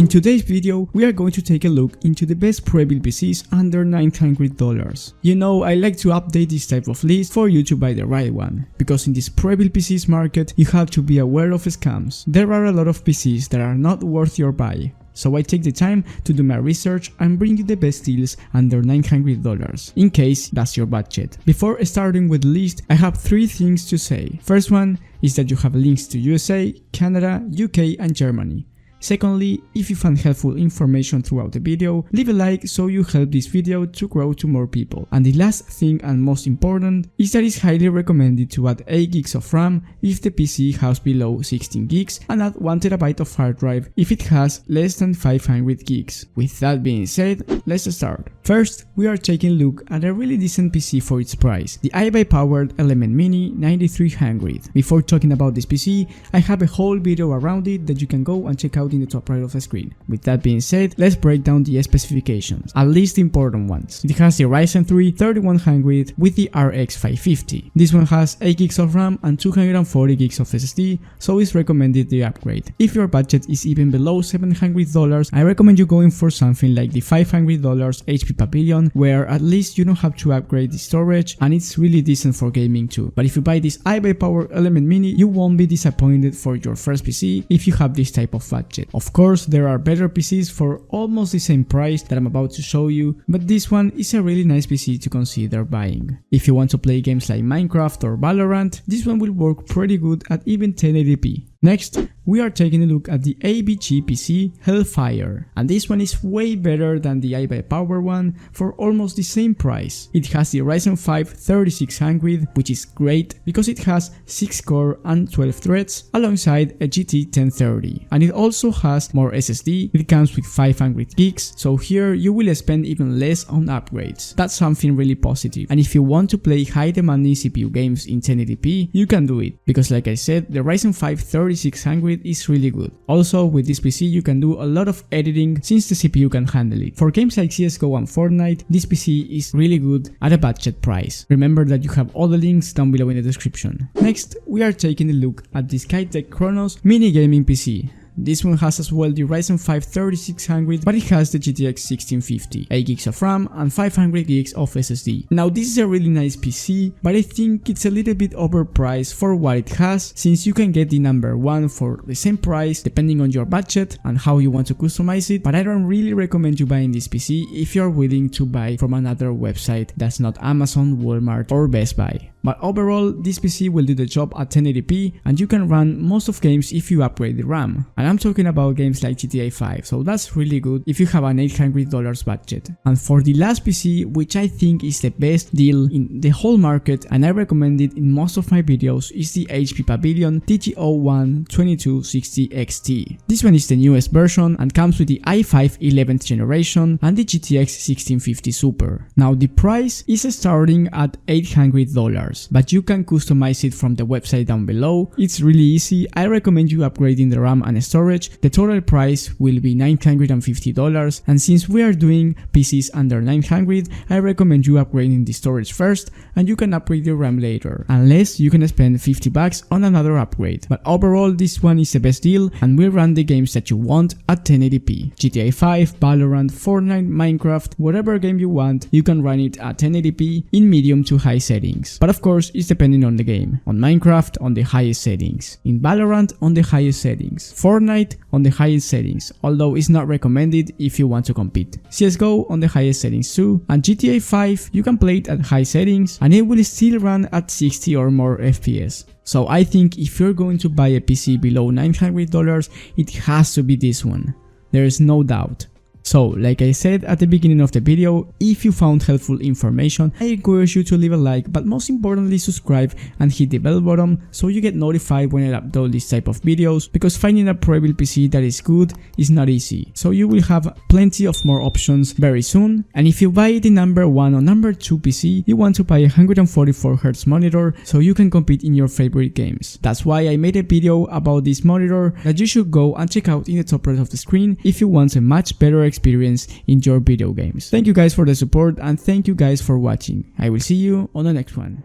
today's video, we are going to take a look into the best pre-built PCs under $900. You know, I like to update this type of list for you to buy the right one, because in this pre-built PCs market, you have to be aware of scams. There are a lot of PCs that are not worth your buy. So I take the time to do my research and bring you the best deals under $900, in case that's your budget. Before starting with the list, I have 3 things to say. First one is that you have links to USA, Canada, UK and Germany. Secondly, if you found helpful information throughout the video, leave a like so you help this video to grow to more people. And the last thing and most important is that it's highly recommended to add 8 gigs of RAM if the PC has below 16 gigs and add 1 TB of hard drive if it has less than 500 gigs. With that being said, let's start. First, we are taking a look at a really decent PC for its price, the iBUYPOWER Element Mini 9300. Before talking about this PC, I have a whole video around it that you can go and check out in the top right of the screen. With that being said, let's break down the specifications, at least the important ones. It has the Ryzen 3 3100 with the RX 550. This one has 8 gigs of RAM and 240 gigs of SSD, so it's recommended the upgrade. If your budget is even below $700, I recommend you going for something like the $500 HP Pavilion, where at least you don't have to upgrade the storage and it's really decent for gaming too. But if you buy this iBUYPOWER Element Mini, you won't be disappointed for your first PC if you have this type of budget. Of course, there are better PCs for almost the same price that I'm about to show you, but this one is a really nice PC to consider buying. If you want to play games like Minecraft or Valorant, this one will work pretty good at even 1080p. Next, we are taking a look at the AVGPC Hellfire, and this one is way better than the iBUYPOWER one for almost the same price. It has the Ryzen 5 3600, which is great because it has 6 core and 12 threads alongside a GT 1030, and it also has more SSD. It comes with 500 gigs, so here you will spend even less on upgrades. That's something really positive. And if you want to play high demanding CPU games in 1080p, you can do it, because like I said, the Ryzen 5 3600 is really good. Also, with this PC you can do a lot of editing since the CPU can handle it. For games like CSGO and Fortnite, this PC is really good at a budget price. Remember that you have all the links down below in the description. Next, we are taking a look at the Skytech Chronos mini gaming PC. This one has as well the Ryzen 5 3600, but it has the GTX 1650, 8 gigs of RAM and 500 gigs of SSD. Now this is a really nice PC, but I think it's a little bit overpriced for what it has, since you can get the number 1 for the same price depending on your budget and how you want to customize it, but I don't really recommend you buying this PC if you're willing to buy from another website that's not Amazon, Walmart or Best Buy. But overall, this PC will do the job at 1080p and you can run most of games if you upgrade the RAM. And I'm talking about games like GTA 5, so that's really good if you have an $800 budget. And for the last PC, which I think is the best deal in the whole market and I recommend it in most of my videos, is the HP Pavilion TG01 2260 XT. This one is the newest version and comes with the i5 11th generation and the GTX 1650 Super. Now the price is starting at $800. But you can customize it from the website down below. It's really easy. I recommend you upgrading the RAM and storage. The total price will be $950, and since we are doing PCs under $900, I recommend you upgrading the storage first and you can upgrade the RAM later, unless you can spend $50 on another upgrade. But overall, this one is the best deal and will run the games that you want at 1080p. GTA 5, Valorant, Fortnite, Minecraft, whatever game you want, you can run it at 1080p in medium to high settings. But of course, it's depending on the game. On Minecraft, on the highest settings. In Valorant, on the highest settings. Fortnite, on the highest settings, although it's not recommended if you want to compete. CSGO on the highest settings too, and GTA 5 you can play it at high settings and it will still run at 60 or more FPS. So I think if you're going to buy a PC below $900, it has to be this one. There is no doubt. So, like I said at the beginning of the video, if you found helpful information, I encourage you to leave a like, but most importantly subscribe and hit the bell button so you get notified when I upload this type of videos, because finding a pre-built PC that is good is not easy. So you will have plenty of more options very soon, and if you buy the number 1 or number 2 PC, you want to buy a 144Hz monitor so you can compete in your favorite games. That's why I made a video about this monitor that you should go and check out in the top right of the screen if you want a much better experience in your video games. Thank you guys for the support and thank you guys for watching. I will see you on the next one.